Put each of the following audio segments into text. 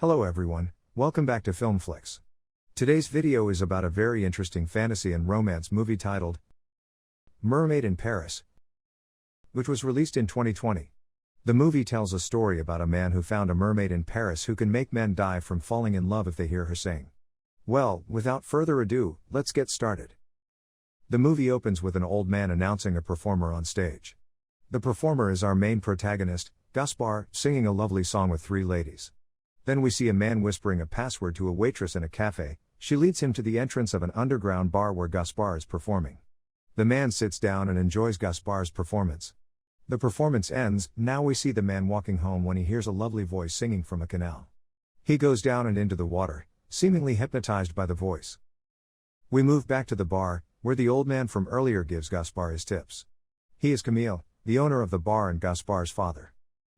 Hello everyone, welcome back to Film Flicks. Today's video is about a very interesting fantasy and romance movie titled Mermaid in Paris, which was released in 2020. The movie tells a story about a man who found a mermaid in Paris who can make men die from falling in love if they hear her sing. Well, without further ado, let's get started. The movie opens with an old man announcing a performer on stage. The performer is our main protagonist, Gaspard, singing a lovely song with three ladies. Then we see a man whispering a password to a waitress in a cafe. She leads him to the entrance of an underground bar where Gaspard is performing. The man sits down and enjoys Gaspard's performance. The performance ends. Now we see the man walking home when he hears a lovely voice singing from a canal. He goes down and into the water, seemingly hypnotized by the voice. We move back to the bar, where the old man from earlier gives Gaspard his tips. He is Camille, the owner of the bar and Gaspard's father.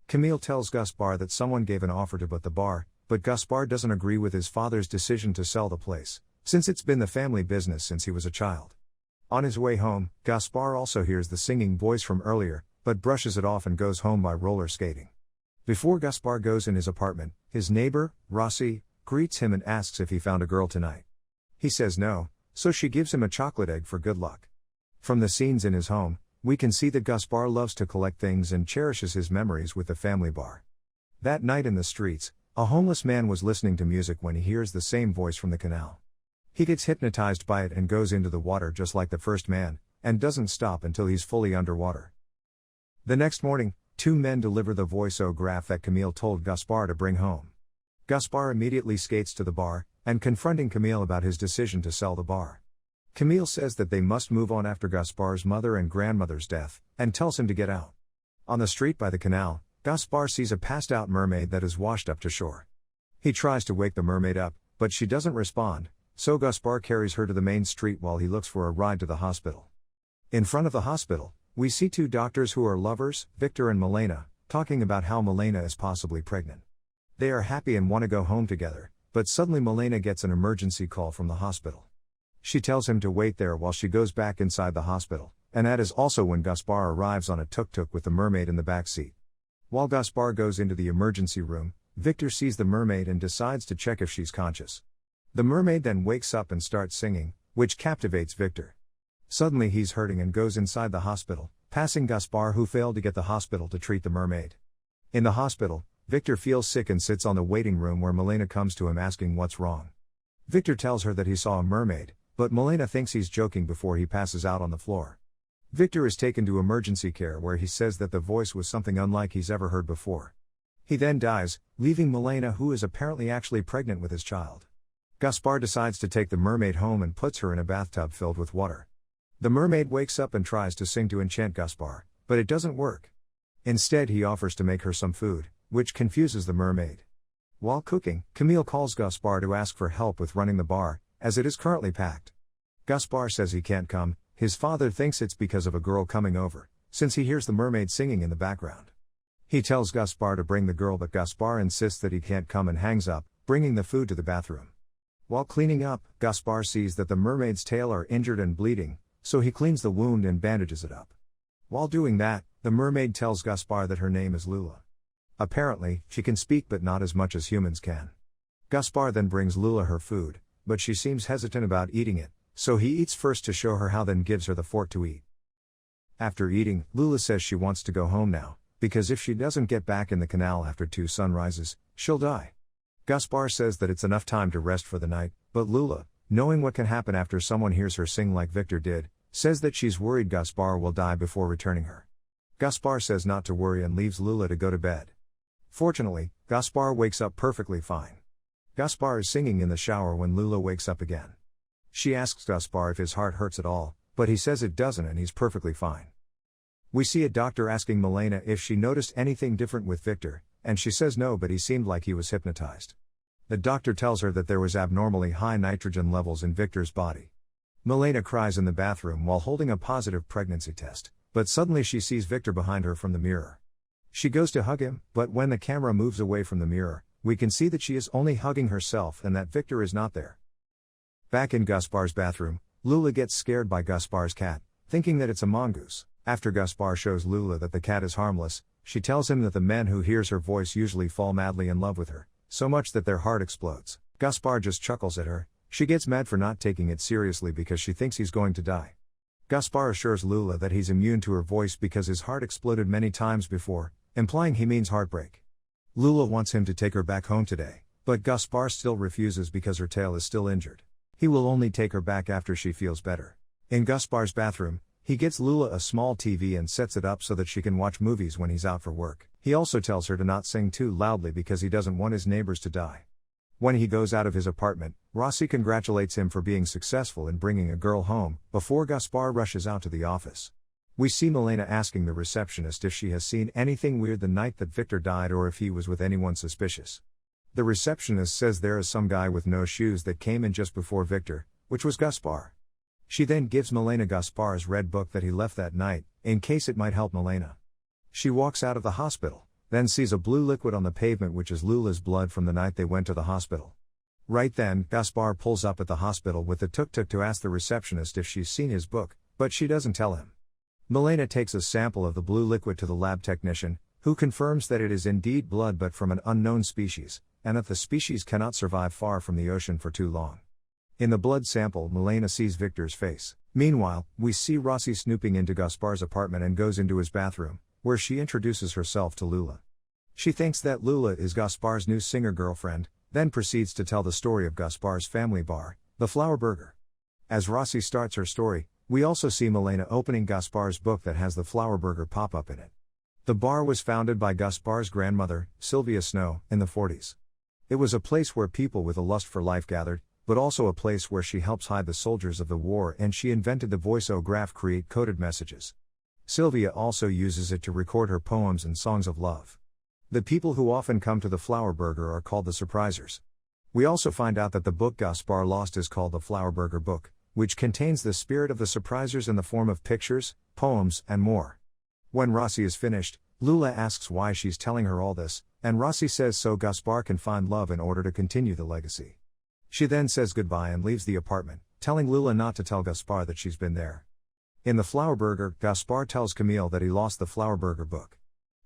Camille tells Gaspard that someone gave an offer to buy the bar, but Gaspard doesn't agree with his father's decision to sell the place, since it's been the family business since he was a child. On his way home, Gaspard also hears the singing voice from earlier, but brushes it off and goes home by roller skating. Before Gaspard goes in his apartment, his neighbor, Rossi, greets him and asks if he found a girl tonight. He says no, so she gives him a chocolate egg for good luck. From the scenes in his home, we can see that Gaspard loves to collect things and cherishes his memories with the family bar. That night in the streets, a homeless man was listening to music when he hears the same voice from the canal. He gets hypnotized by it and goes into the water just like the first man, and doesn't stop until he's fully underwater. The next morning, two men deliver the voice-o-graph that Camille told Gaspard to bring home. Gaspard immediately skates to the bar, and confronting Camille about his decision to sell the bar. Camille says that they must move on after Gaspard's mother and grandmother's death, and tells him to get out. On the street by the canal, Gaspard sees a passed-out mermaid that is washed up to shore. He tries to wake the mermaid up, but she doesn't respond, so Gaspard carries her to the main street while he looks for a ride to the hospital. In front of the hospital, we see two doctors who are lovers, Victor and Milena, talking about how Milena is possibly pregnant. They are happy and want to go home together, but suddenly Milena gets an emergency call from the hospital. She tells him to wait there while she goes back inside the hospital, and that is also when Gaspard arrives on a tuk-tuk with the mermaid in the back seat. While Gaspard goes into the emergency room, Victor sees the mermaid and decides to check if she's conscious. The mermaid then wakes up and starts singing, which captivates Victor. Suddenly he's hurting and goes inside the hospital, passing Gaspard who failed to get the hospital to treat the mermaid. In the hospital, Victor feels sick and sits on the waiting room where Milena comes to him asking what's wrong. Victor tells her that he saw a mermaid, but Milena thinks he's joking before he passes out on the floor. Victor is taken to emergency care where he says that the voice was something unlike he's ever heard before. He then dies, leaving Milena who is apparently actually pregnant with his child. Gaspard decides to take the mermaid home and puts her in a bathtub filled with water. The mermaid wakes up and tries to sing to enchant Gaspard, but it doesn't work. Instead he offers to make her some food, which confuses the mermaid. While cooking, Camille calls Gaspard to ask for help with running the bar, as it is currently packed. Gaspard says he can't come. His father thinks it's because of a girl coming over, since he hears the mermaid singing in the background. He tells Gaspard to bring the girl, but Gaspard insists that he can't come and hangs up, bringing the food to the bathroom. While cleaning up, Gaspard sees that the mermaid's tail are injured and bleeding, so he cleans the wound and bandages it up. While doing that, the mermaid tells Gaspard that her name is Lula. Apparently, she can speak but not as much as humans can. Gaspard then brings Lula her food, but she seems hesitant about eating it, so he eats first to show her how, then gives her the fork to eat. After eating, Lula says she wants to go home now, because if she doesn't get back in the canal after 2 sunrises, she'll die. Gaspard says that it's enough time to rest for the night, but Lula, knowing what can happen after someone hears her sing like Victor did, says that she's worried Gaspard will die before returning her. Gaspard says not to worry and leaves Lula to go to bed. Fortunately, Gaspard wakes up perfectly fine. Gaspard is singing in the shower when Lula wakes up again. She asks Gaspard if his heart hurts at all, but he says it doesn't and he's perfectly fine. We see a doctor asking Milena if she noticed anything different with Victor, and she says no, but he seemed like he was hypnotized. The doctor tells her that there was abnormally high nitrogen levels in Victor's body. Milena cries in the bathroom while holding a positive pregnancy test, but suddenly she sees Victor behind her from the mirror. She goes to hug him, but when the camera moves away from the mirror, we can see that she is only hugging herself and that Victor is not there. Back in Gaspard's bathroom, Lula gets scared by Gaspard's cat, thinking that it's a mongoose. After Gaspard shows Lula that the cat is harmless, she tells him that the men who hears her voice usually fall madly in love with her, so much that their heart explodes. Gaspar just chuckles at her. She gets mad for not taking it seriously because she thinks he's going to die. Gaspar assures Lula that he's immune to her voice because his heart exploded many times before, implying he means heartbreak. Lula wants him to take her back home today, but Gaspar still refuses because her tail is still injured. He will only take her back after she feels better. In Gaspar's bathroom, he gets Lula a small TV and sets it up so that she can watch movies when he's out for work. He also tells her to not sing too loudly because he doesn't want his neighbors to die. When he goes out of his apartment, Rossi congratulates him for being successful in bringing a girl home, before Gaspar rushes out to the office. We see Milena asking the receptionist if she has seen anything weird the night that Victor died or if he was with anyone suspicious. The receptionist says there is some guy with no shoes that came in just before Victor, which was Gaspar. She then gives Milena Gaspar's red book that he left that night, in case it might help Milena. She walks out of the hospital, then sees a blue liquid on the pavement which is Lula's blood from the night they went to the hospital. Right then, Gaspar pulls up at the hospital with the tuk-tuk to ask the receptionist if she's seen his book, but she doesn't tell him. Milena takes a sample of the blue liquid to the lab technician, who confirms that it is indeed blood but from an unknown species, and that the species cannot survive far from the ocean for too long. In the blood sample, Milena sees Victor's face. Meanwhile, we see Rossi snooping into Gaspar's apartment and goes into his bathroom, where she introduces herself to Lula. She thinks that Lula is Gaspar's new singer girlfriend, then proceeds to tell the story of Gaspar's family bar, the Flower Burger. As Rossi starts her story, we also see Milena opening Gaspar's book that has the Flower Burger pop-up in it. The bar was founded by Gaspar's grandmother, Sylvia Snow, in the 40s. It was a place where people with a lust for life gathered, but also a place where she helps hide the soldiers of the war, and she invented the voice-o-graph create coded messages. Sylvia also uses it to record her poems and songs of love. The people who often come to the Flower Burger are called the surprisers. We also find out that the book Gaspar lost is called the Flower Burger book, which contains the spirit of the surprisers in the form of pictures, poems, and more. When Rossi is finished, Lula asks why she's telling her all this, and Rossi says so Gaspar can find love in order to continue the legacy. She then says goodbye and leaves the apartment, telling Lula not to tell Gaspar that she's been there. In the Flower Burger, Gaspar tells Camille that he lost the Flower Burger book.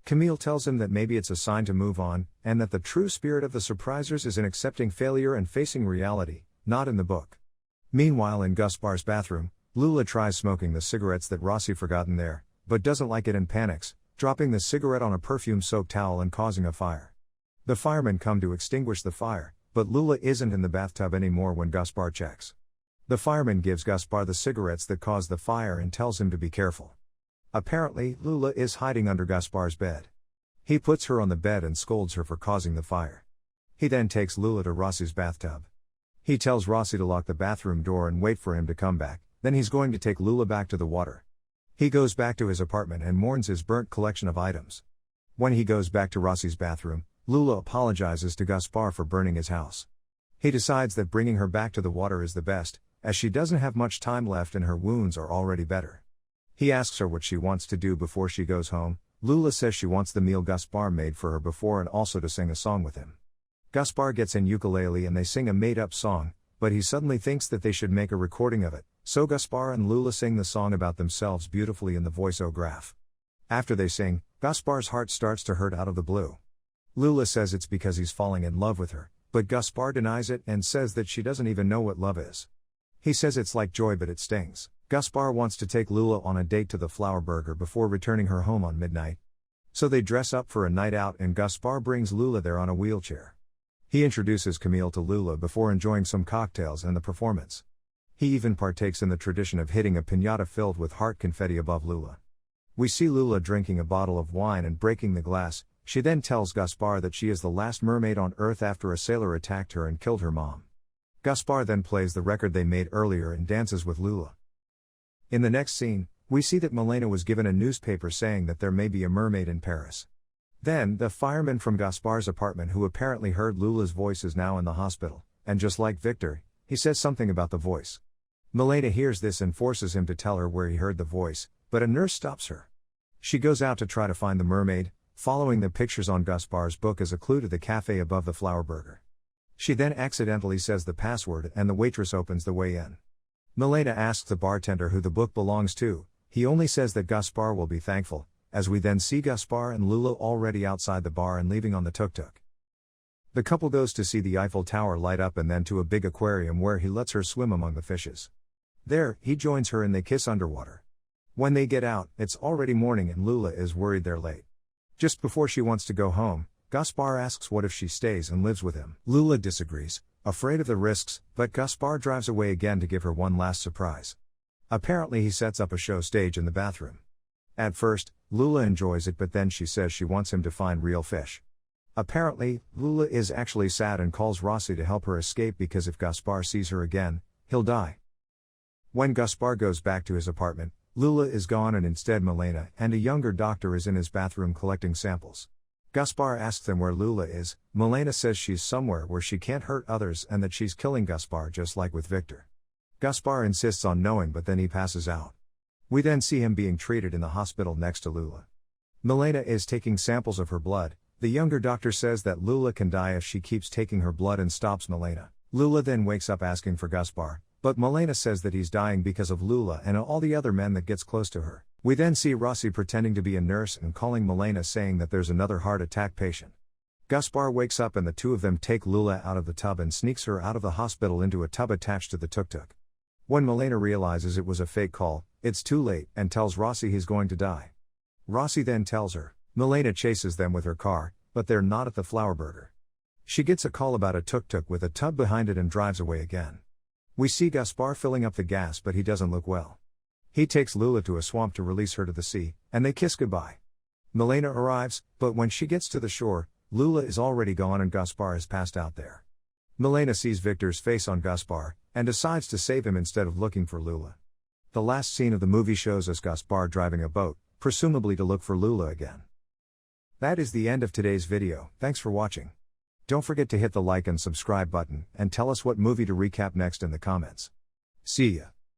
Camille tells him that maybe it's a sign to move on, and that the true spirit of the surprisers is in accepting failure and facing reality, not in the book. Meanwhile, in Gaspar's bathroom, Lula tries smoking the cigarettes that Rossi forgotten there, but doesn't like it and panics, dropping the cigarette on a perfume-soaked towel and causing a fire. The firemen come to extinguish the fire, but Lula isn't in the bathtub anymore when Gaspar checks. The fireman gives Gaspar the cigarettes that caused the fire and tells him to be careful. Apparently, Lula is hiding under Gaspar's bed. He puts her on the bed and scolds her for causing the fire. He then takes Lula to Rossi's bathtub. He tells Rossi to lock the bathroom door and wait for him to come back, then he's going to take Lula back to the water. He goes back to his apartment and mourns his burnt collection of items. When he goes back to Rossi's bathroom, Lula apologizes to Gaspar for burning his house. He decides that bringing her back to the water is the best, as she doesn't have much time left and her wounds are already better. He asks her what she wants to do before she goes home. Lula says she wants the meal Gaspar made for her before and also to sing a song with him. Gaspar gets an ukulele and they sing a made-up song, but he suddenly thinks that they should make a recording of it, so Gaspar and Lula sing the song about themselves beautifully in the voice-o-graph. After they sing, Gaspar's heart starts to hurt out of the blue. Lula says it's because he's falling in love with her, but Gaspar denies it and says that she doesn't even know what love is. He says it's like joy but it stings. Gaspar wants to take Lula on a date to the Flower Burger before returning her home on midnight. So they dress up for a night out and Gaspar brings Lula there on a wheelchair. He introduces Camille to Lula before enjoying some cocktails and the performance. He even partakes in the tradition of hitting a piñata filled with heart confetti above Lula. We see Lula drinking a bottle of wine and breaking the glass. She then tells Gaspar that she is the last mermaid on Earth after a sailor attacked her and killed her mom. Gaspar then plays the record they made earlier and dances with Lula. In the next scene, we see that Milena was given a newspaper saying that there may be a mermaid in Paris. Then, the fireman from Gaspar's apartment who apparently heard Lula's voice is now in the hospital, and just like Victor, he says something about the voice. Milena hears this and forces him to tell her where he heard the voice, but a nurse stops her. She goes out to try to find the mermaid, following the pictures on Gaspar's book as a clue to the cafe above the Flower Burger. She then accidentally says the password and the waitress opens the way in. Milena asks the bartender who the book belongs to. He only says that Gaspar will be thankful, as we then see Gaspar and Lula already outside the bar and leaving on the tuk-tuk. The couple goes to see the Eiffel Tower light up and then to a big aquarium where he lets her swim among the fishes. There, he joins her and they kiss underwater. When they get out, it's already morning and Lula is worried they're late. Just before she wants to go home, Gaspar asks what if she stays and lives with him. Lula disagrees, afraid of the risks, but Gaspar drives away again to give her one last surprise. Apparently he sets up a show stage in the bathroom. At first, Lula enjoys it, but then she says she wants him to find real fish. Apparently, Lula is actually sad and calls Rossi to help her escape because if Gaspar sees her again, he'll die. When Gaspar goes back to his apartment, Lula is gone and instead Milena and a younger doctor is in his bathroom collecting samples. Gaspar asks them where Lula is. Milena says she's somewhere where she can't hurt others and that she's killing Gaspar just like with Victor. Gaspar insists on knowing, but then he passes out. We then see him being treated in the hospital next to Lula. Milena is taking samples of her blood. The younger doctor says that Lula can die if she keeps taking her blood and stops Milena. Lula then wakes up asking for Gaspar, but Milena says that he's dying because of Lula and all the other men that gets close to her. We then see Rossi pretending to be a nurse and calling Milena saying that there's another heart attack patient. Gaspar wakes up and the two of them take Lula out of the tub and sneaks her out of the hospital into a tub attached to the tuk-tuk. When Milena realizes it was a fake call, it's too late and tells Rossi he's going to die. Rossi then tells her. Milena chases them with her car, but they're not at the Flower Burger. She gets a call about a tuk-tuk with a tub behind it and drives away again. We see Gaspar filling up the gas, but he doesn't look well. He takes Lula to a swamp to release her to the sea, and they kiss goodbye. Milena arrives, but when she gets to the shore, Lula is already gone and Gaspar has passed out there. Milena sees Victor's face on Gaspar, and decides to save him instead of looking for Lula. The last scene of the movie shows us Gaspar driving a boat, presumably to look for Lula again. That is the end of today's video. Thanks for watching. Don't forget to hit the like and subscribe button, and tell us what movie to recap next in the comments. See ya.